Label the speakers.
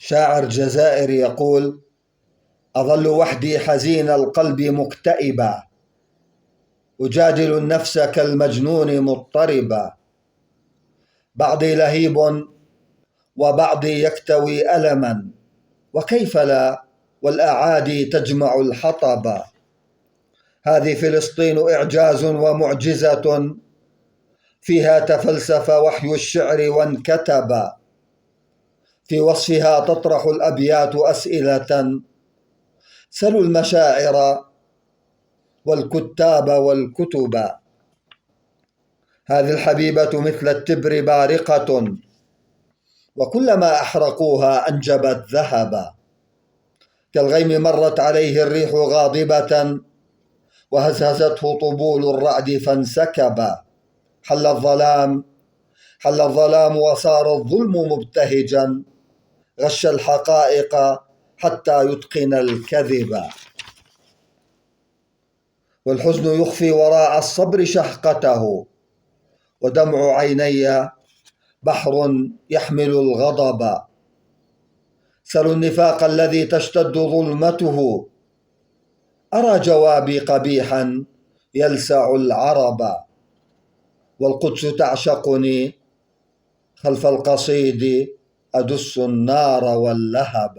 Speaker 1: شاعر جزائري يقول: أظل وحدي حزين القلب مكتئبا، أجادل النفس كالمجنون مضطربا، بعضي لهيب وبعضي يكتوي ألما، وكيف لا والأعادي تجمع الحطب. هذه فلسطين إعجاز ومعجزة، فيها تفلسف وحي الشعر وانكتب، في وصفها تطرح الأبيات أسئلة، سلوا المشاعر والكتاب والكتب. هذه الحبيبة مثل التبر بارقة، وكلما أحرقوها أنجبت ذهبا، كالغيم مرت عليه الريح غاضبة، وهزهزته طبول الرعد فانسكبا. حل الظلام وصار الظلم مبتهجا، غش الحقائق حتى يتقن الكذب، والحزن يخفي وراء الصبر شحقته، ودمع عيني بحر يحمل الغضب. سلوا النفاق الذي تشتد ظلمته، أرى جوابي قبيحا يلسع العرب، والقدس تعشقني خلف القصيد أدس النار واللهب.